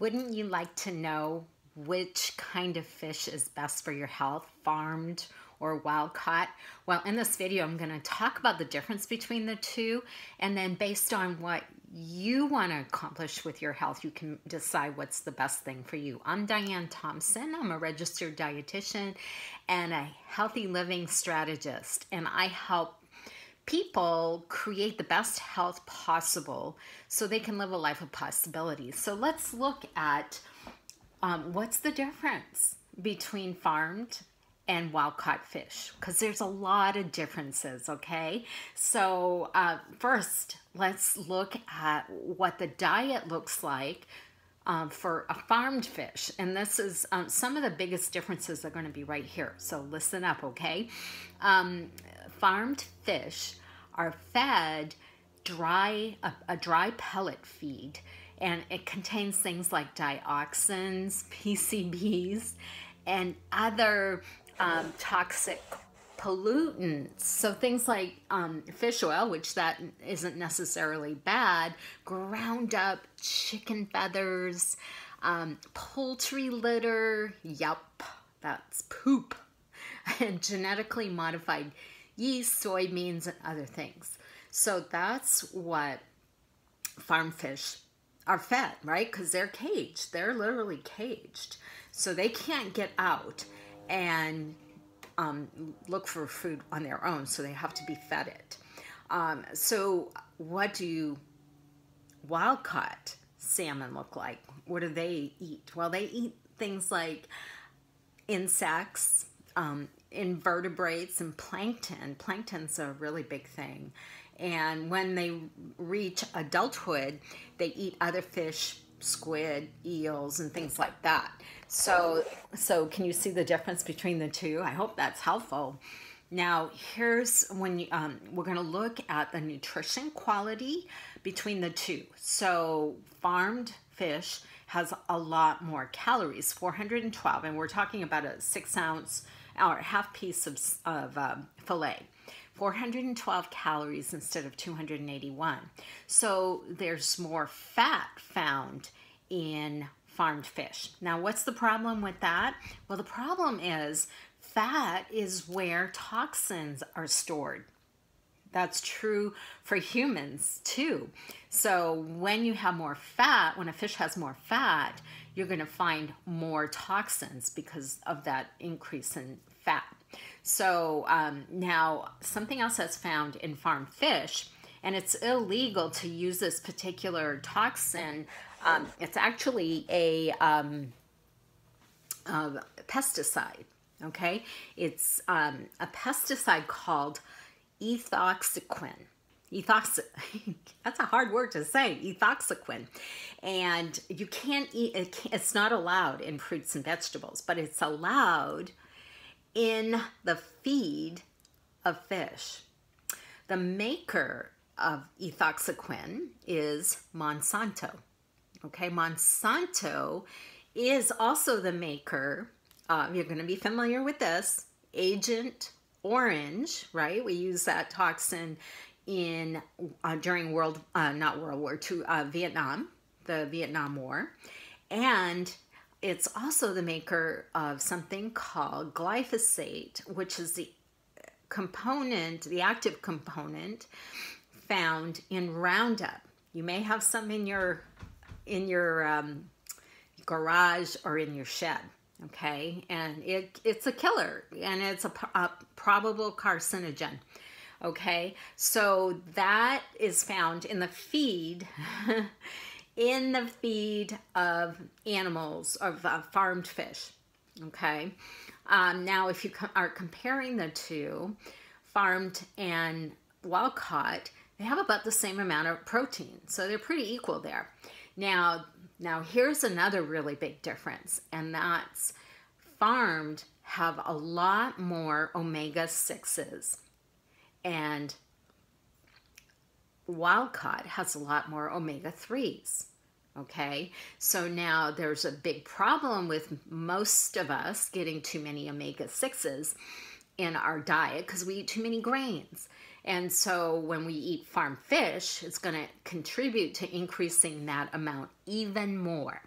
Wouldn't you like to know which kind of fish is best for your health, farmed or wild caught? Well, in this video, I'm going to talk about the difference between the two, and then based on what you want to accomplish with your health, you can decide what's the best thing for you. I'm Diane Thompson. I'm a registered dietitian and a healthy living strategist, and I help people create the best health possible so they can live a life of possibilities. So let's look at what's the difference between farmed and wild caught fish, because there's a lot of differences. Okay, so first let's look at what the diet looks like for a farmed fish, and this is some of the biggest differences are going to be right here, so listen up. Okay, farmed fish are fed a dry pellet feed, and it contains things like dioxins, PCBs, and other toxic pollutants. So things like fish oil, which that isn't necessarily bad, ground up chicken feathers, poultry litter, yup, that's poop, and genetically modified yeast, soybeans, and other things. So that's what farm fish are fed, right? Because they're caged. They're literally caged. So they can't get out and look for food on their own. So they have to be fed it. So what do wild caught salmon look like? What do they eat? Well, they eat things like insects, invertebrates, and plankton. Plankton's a really big thing. And when they reach adulthood, they eat other fish, squid, eels, and things like that. So can you see the difference between the two? I hope that's helpful. Now, here's when we're going to look at the nutrition quality between the two. So farmed fish has a lot more calories, 412, and we're talking about a 6-ounce or half piece of filet. 412 calories instead of 281. So there's more fat found in farmed fish. Now, what's the problem with that? Well, the problem is fat is where toxins are stored. That's true for humans too. So when you have more fat, when a fish has more fat, you're going to find more toxins because of that increase in fat. So now something else that's found in farmed fish, and it's illegal to use this particular toxin. It's actually a pesticide. Okay, it's a pesticide called ethoxyquin. That's a hard word to say, ethoxyquin. And you can't eat it. It's not allowed in fruits and vegetables, but it's allowed in the feed of fish. The maker of ethoxyquin is Monsanto. Okay, Monsanto is also the maker. You're going to be familiar with this, Agent Orange, right? We use that toxin in during Vietnam, the Vietnam War, and it's also the maker of something called glyphosate, which is the component, the active component found in Roundup. You may have some in your garage or in your shed. Okay, and it's a killer, and it's a probable carcinogen. Okay, so that is found in the feed, in the feed of animals, of farmed fish. Okay, now if you are comparing the two, farmed and wild caught, they have about the same amount of protein, so they're pretty equal there. Now here's another really big difference, and that's farmed have a lot more omega-6s, and wild caught has a lot more omega-3s. Okay, so now there's a big problem with most of us getting too many omega-6s in our diet because we eat too many grains. And so when we eat farm fish, it's going to contribute to increasing that amount even more.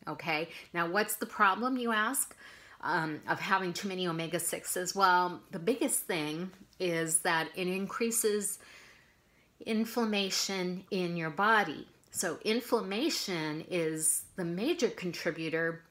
Okay, now what's the problem, you ask, of having too many omega-6s? Well, the biggest thing is that it increases inflammation in your body. So inflammation is the major contributor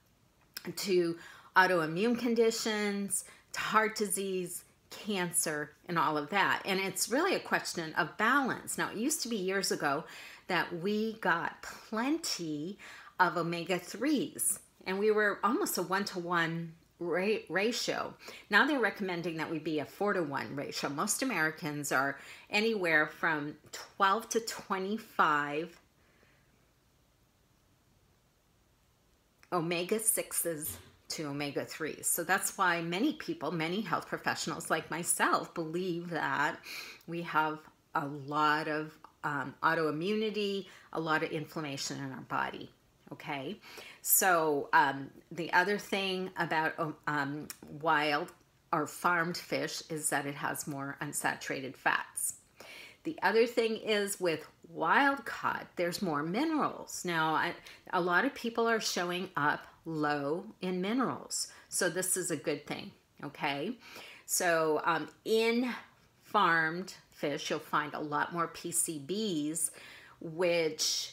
to autoimmune conditions, to heart disease, cancer, and all of that. And it's really a question of balance. Now, it used to be years ago that we got plenty of omega-3s, and we were almost a 1-to-1 ratio. Now they're recommending that we be a 4-to-1 ratio. Most Americans are anywhere from 12 to 25 omega-6s to omega-3s. So that's why many people, many health professionals like myself, believe that we have a lot of autoimmunity, a lot of inflammation in our body. Okay, so the other thing about wild or farmed fish is that it has more unsaturated fats. The other thing is with wild caught, there's more minerals. Now, a lot of people are showing up low in minerals, so this is a good thing, okay? So in farmed fish, you'll find a lot more PCBs, which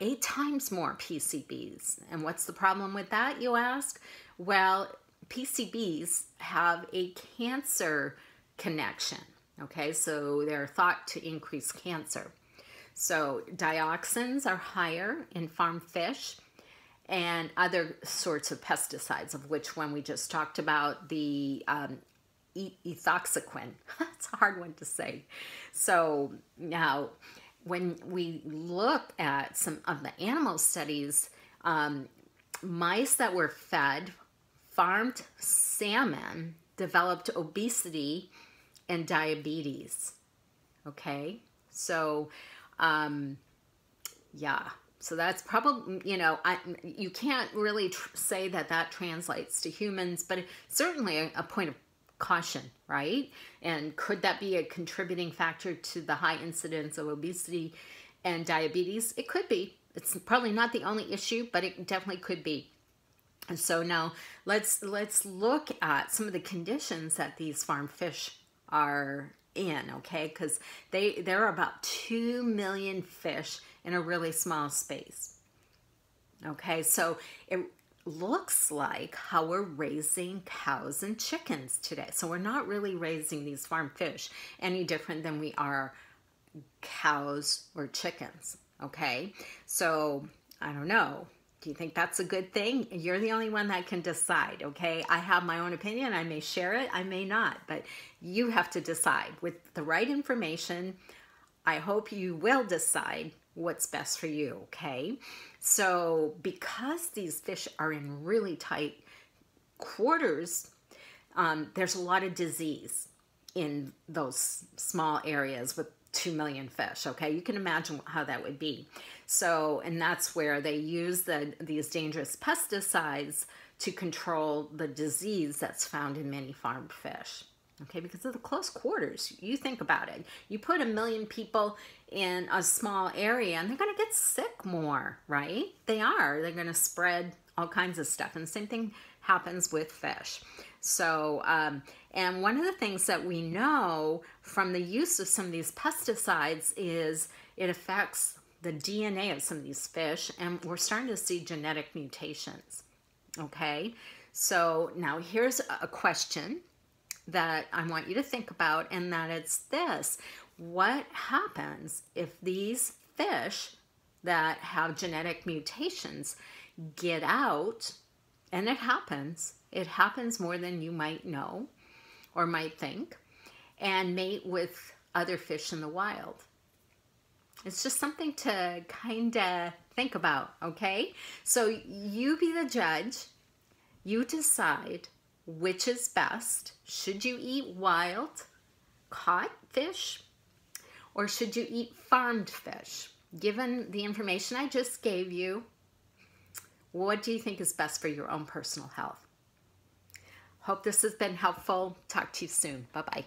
8 times more PCBs. And what's the problem with that, you ask? Well, PCBs have a cancer connection, okay? So they're thought to increase cancer. So dioxins are higher in farmed fish, and other sorts of pesticides, of which one we just talked about, the ethoxyquin. It's a hard one to say. So now, when we look at some of the animal studies, mice that were fed farmed salmon developed obesity and diabetes. Okay, so yeah, so that's probably, you know, you can't really say that that translates to humans, but it's certainly a point of caution, right? And could that be a contributing factor to the high incidence of obesity and diabetes? It could be. It's probably not the only issue, but it definitely could be. And so now let's look at some of the conditions that these farm fish are in, okay? Because there are about 2 million fish in a really small space. Okay, so it looks like how we're raising cows and chickens today. So we're not really raising these farm fish any different than we are cows or chickens, okay? So I don't know. Do you think that's a good thing? You're the only one that can decide, okay? I have my own opinion. I may share it, I may not, but you have to decide. With the right information, I hope you will decide what's best for you, okay? So because these fish are in really tight quarters, there's a lot of disease in those small areas with 2 million fish, okay? You can imagine how that would be. So, and that's where they use these dangerous pesticides to control the disease that's found in many farmed fish. Okay, because of the close quarters. You think about it. You put 1 million people in a small area and they're going to get sick more, right? They are. They're going to spread all kinds of stuff. And the same thing happens with fish. So, and one of the things that we know from the use of some of these pesticides is it affects the DNA of some of these fish, and we're starting to see genetic mutations. Okay, so now here's a question that I want you to think about, and that it's this: what happens if these fish that have genetic mutations get out? And it happens more than you might know or might think, and mate with other fish in the wild. It's just something to kind of think about, okay? So you be the judge. You decide which is best. Should you eat wild caught fish, or should you eat farmed fish? Given the information I just gave you, what do you think is best for your own personal health? Hope this has been helpful. Talk to you soon. Bye-bye.